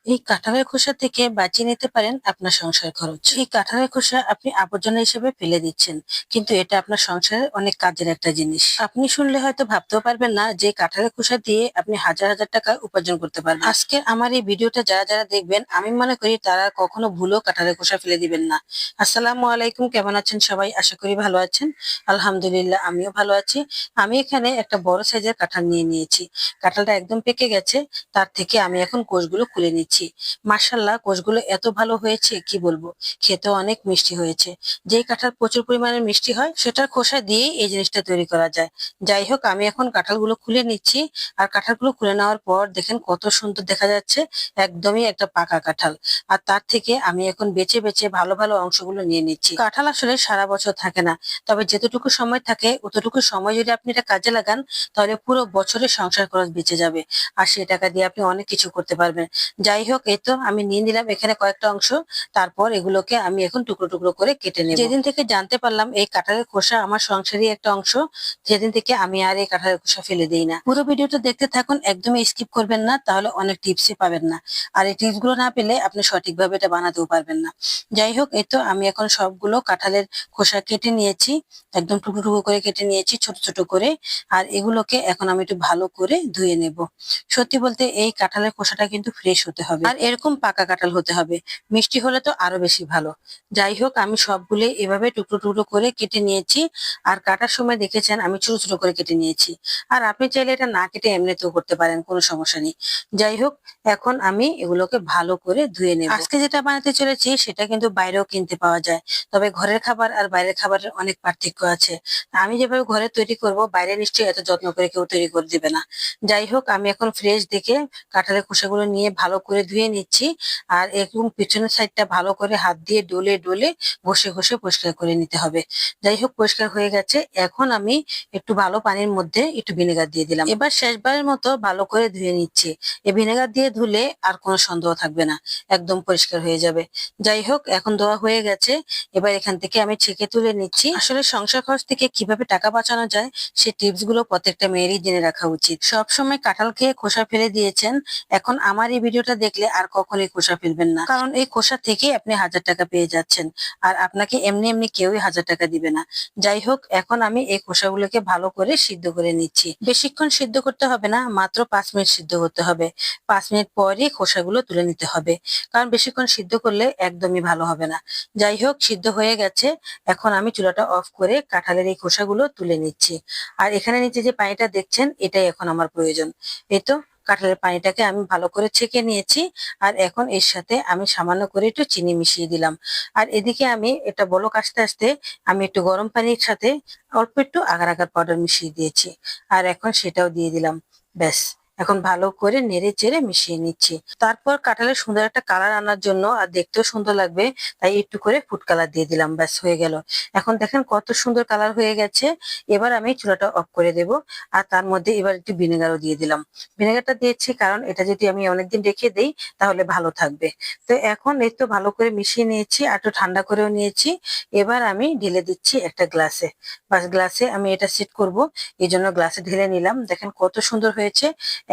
এই কাঁঠালের খোসা থেকে বাঁচিয়ে নিতে পারেন আপনার সংসার খরচ। এই কাঁঠালের খোসা আপনি আবর্জনা হিসেবে ফেলে দিচ্ছেন, কিন্তু এটা আপনার সংসারের অনেক কাজের একটা জিনিস। আপনি শুনলে হয়তো ভাবতেও পারবেন না যে কাঁঠালের খোসা দিয়ে আপনি হাজার হাজার টাকা উপার্জন করতে পারবেন। আজকে আমার এই ভিডিওটা যারা যারা দেখবেন, আমি মনে করি তারা কখনো ভুলেও কাঁঠালের খোসা ফেলে দিবেন না। আসসালামু আলাইকুম, কেমন আছেন সবাই? আশা করি ভালো আছেন। আলহামদুলিল্লাহ, আমিও ভালো আছি। আমি এখানে একটা বড় সাইজের কাঁঠাল নিয়ে নিয়েছি। কাঁঠালটা একদম পেকে গেছে, তার থেকে আমি এখন কোষগুলো খুলে নিচ্ছি। মাশাআল্লাহ, কোষগুলো এত ভালো হয়েছে কি বলবো, খেতেও অনেক মিষ্টি হয়েছে। যেই কাঁঠাল প্রচুর পরিমাণে মিষ্টি হয় সেটার খোসা দিয়েই এই জিনিসটা তৈরি করা যায়। যাই হোক, আমি এখন কাঁঠালগুলো খুলে নিচ্ছি। আর কাঁঠালগুলো খুলে নেওয়ার পর দেখেন কত সুন্দর দেখা যাচ্ছে, একদমই একটা পাকা কাঁঠাল। আর তার থেকে আমি এখন বেছে বেছে ভালো ভালো অংশগুলো নিয়ে নিচ্ছি। কাঁঠাল আসলে সারা বছর থাকে না, তবে যেতটুকু সময় থাকে অতটুকু সময় যদি আপনি এটা কাজে লাগান, তাহলে পুরো বছরের সংসার খরচ বেঁচে যাবে। আর সেই টাকা দিয়ে আপনি অনেক কিছু করতে পারবেন। যাই হোক, এই তো আমি নিয়ে নিলাম এখানে কয়েকটা অংশ। তারপর এগুলোকে আমি এখন টুকরো টুকরো করে কেটে নেব। যেদিন থেকে জানতে পারলাম এই কাঁঠালের খোসা আমার সংসারই একটা অংশ, সেদিন থেকে আমি আর এই কাঁঠালের খোসা ফেলে দিই না। পুরো ভিডিওটা দেখতে থাকুন, একদমই স্কিপ করবেন না, তাহলে অনেক টিপসই পাবেন না। আর এই টিপস গুলো না পেলে আপনি সঠিকভাবে এটা বানাতেও পারবেন না। যাই হোক, এই তো আমি এখন সবগুলো কাঁঠালের খোসা কেটে নিয়েছি, একদম টুকরো টুকরো করে কেটে নিয়েছি ছোট ছোট করে। আর এগুলোকে এখন আমি একটু ভালো করে ধুয়ে নেব। সত্যি বলতে এই কাঁঠালের খোসাটা কিন্তু ফ্রেশ হতে হবে, আর এরকম পাকা কাঁঠাল হতে হবে। মিষ্টি হলে তো আরো বেশি ভালো। যাই হোক, আমি সবগুলো এভাবে টুকরো টুকরো করে কেটে নিয়েছি। আর কাটার সময় দেখেছেন আমি ছোট ছোট করে কেটে নিয়েছি। আর আপনি চাইলে এটা না কেটে এমনিতেও করতে পারেন, কোনো সমস্যা নেই। যাই হোক, এখন আমি এগুলোকে ভালো করে ধুয়ে নেব। আজকে যেটা বানাতে চলেছি সেটা কিন্তু বাইরেও কিনতে পাওয়া যায়, তবে ঘরের খাবার আর বাইরের খাবারের অনেক পার্থক্য আছে। আমি যেভাবে ঘরে তৈরি করব, বাইরে নিশ্চয়ই এত যত্ন করে কেউ তৈরি করে দিবে না। যাই হোক, আমি এখন ফ্রেশ দেখে কাঁঠালের খোসাগুলো নিয়ে ভালো করে ধুয়ে নিচ্ছি। আর এরকম পিছনের সাইডটা ভালো করে হাত দিয়ে ডলে ডলে ঘষে ঘষে পরিষ্কার করে নিতে হবে। যাই হোক, পরিষ্কার হয়ে গেছে। এখন আমি একটু ভালো পানির মধ্যে একটু ভিনেগার দিয়ে দিলাম। এবার শেষবারের মতো ভালো করে ধুয়ে নিচ্ছি। এই ভিনেগার দিয়ে ধুলে আর কোনো সন্দেহ থাকবে না, একদম পরিষ্কার হয়ে যাবে। যাই হোক, এখন ধোয়া হয়ে গেছে। এবার এখান থেকে আমি ছেঁকে তুলে নিচ্ছি। আসলে সংসার খরচ থেকে কিভাবে টাকা বাঁচানো যায় সেই টিপস গুলো প্রত্যেকটা মেয়েরই জেনে রাখা উচিত। সব সময় কাঁঠাল খেয়ে খোসা ফেলে দিয়েছেন, এখন আমার এই ভিডিওটা দেখলে আর কখনোই খোসা ফেলবেন না, কারণ এই খোসা থেকে আপনি হাজার টাকা পেয়ে যাচ্ছেন। আর আপনাকে এমনি এমনি কেউই হাজার টাকা দিবে না। যাই হোক, এখন আমি এই খোসাগুলোকে ভালো করে সিদ্ধ করে নিচ্ছি। বেশিক্ষণ সিদ্ধ করতে হবে না, মাত্র 5 মিনিট সিদ্ধ করতে হবে। 5 মিনিট পরই খোসাগুলো তুলে নিতে হবে, কারণ বেশিক্ষণ সিদ্ধ করলে একদমই ভালো হবে না। যাই হোক, সিদ্ধ হয়ে গেছে। এখন আমি চুলাটা অফ করে কাঁঠালের এই খোসাগুলো তুলে নিচ্ছি। আর এখানে নিচে যে পানিটা দেখছেন, এটাই এখন আমার প্রয়োজন। এই তো কাঁঠালের পানিটাকে আমি ভালো করে ছেঁকে নিয়েছি। আর এখন এর সাথে আমি সামান্য করে একটু চিনি মিশিয়ে দিলাম। আর এদিকে আমি এটা বলক আসতে আসতে আমি একটু গরম পানির সাথে অল্প একটু আগার আগার পাউডার মিশিয়ে দিয়েছি। আর এখন সেটাও দিয়ে দিলাম। ব্যাস, এখন ভালো করে নেড়ে চেড়ে মিশিয়ে নিচ্ছি। তারপর কাঁঠালের সুন্দর একটা কালার আনার জন্য আর দেখতেও সুন্দর লাগবে, তাই একটু করে ফুড কালার দিয়ে দিলাম। ব্যাস, হয়ে গেল। এখন দেখেন কত সুন্দর কালার হয়ে গেছে। এবার আমি চুলাটা অফ করে দেব। আর তার মধ্যে এবার একটু ভিনেগারও দিয়ে দিলাম। ভিনেগারটা দিয়েছি কারণ এটা যদি আমি অনেকদিন রেখে দেই তাহলে ভালো থাকবে। তো এখন এই তো ভালো করে মিশিয়ে নিয়েছি, আর একটু ঠান্ডা করেও নিয়েছি। এবার আমি ঢেলে দিচ্ছি একটা গ্লাসে। বাস, গ্লাসে আমি এটা সেট করব, এই জন্য গ্লাসে ঢেলে নিলাম। দেখেন কত সুন্দর হয়েছে,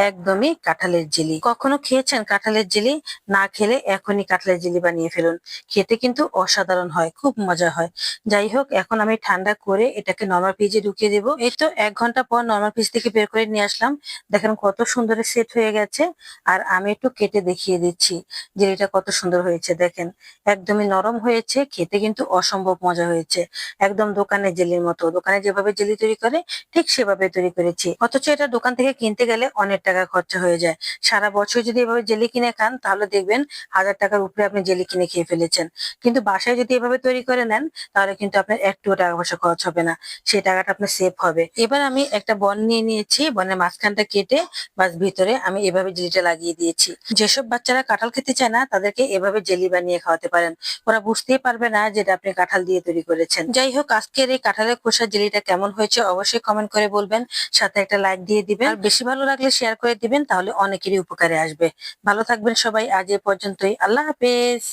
একদমই কাঁঠালের জেলি। কখনো খেয়েছেন কাঁঠালের জেলি? না খেলে এখনই কাঁঠালের জেলি বানিয়ে ফেলুন, খেতে কিন্তু অসাধারণ হয়, খুব মজা হয়। যাই হোক, এখন আমি ঠান্ডা করে এটাকে নরমাল ফ্রিজে ঢুকিয়ে দেবো। এই তো 1 ঘন্টা পর নরমাল ফ্রিজ থেকে বের করে নিয়ে আসলাম। দেখেন কত সুন্দর সেট হয়ে গেছে। আর আমি একটু কেটে দেখিয়ে দিচ্ছি জেলিটা কত সুন্দর হয়েছে। দেখেন একদমই নরম হয়েছে, খেতে কিন্তু অসম্ভব মজা হয়েছে। একদম দোকানের জেলির মতো, দোকানে যেভাবে জেলি তৈরি করে ঠিক সেভাবে তৈরি করেছি। অথচ এটা দোকান থেকে কিনতে গেলে অনেক টাকা খরচা হয়ে যায়। সারা বছর যদি এভাবে জেলি কিনে খান তাহলে দেখবেন হাজার টাকার উপরে আপনি জেলি কিনে খেয়ে ফেলেছেন। কিন্তু বাসায় যদি এভাবে তৈরি করে নেন তাহলে কিন্তু আপনার একটুও টাকা পয়সা খরচ হবে না, সেই টাকাটা আপনার সেভ হবে। এবার আমি একটা বন নিয়ে নিয়েছি, বনের মাঝখানটা কেটে বাস ভিতরে আমি এভাবে জেলিটা লাগিয়ে দিয়েছি। যেসব বাচ্চারা কাঁঠাল খেতে চায় না তাদেরকে এভাবে জেলি বানিয়ে খাওয়াতে পারেন, ওরা বুঝতেই পারবে না যেটা আপনি কাঁঠাল দিয়ে তৈরি করেছেন। যাই হোক, আজকের এই কাঁঠালের খোসা জেলিটা কেমন হয়েছে অবশ্যই কমেন্ট করে বলবেন, সাথে একটা লাইক দিয়ে দিবেন। আর বেশি ভালো লাগলে শেয়ার করে দিবেন, তাহলে অনেকেরই উপকারে আসবে। ভালো থাকবেন সবাই, আজ এ পর্যন্তই। আল্লাহ হাফেজ।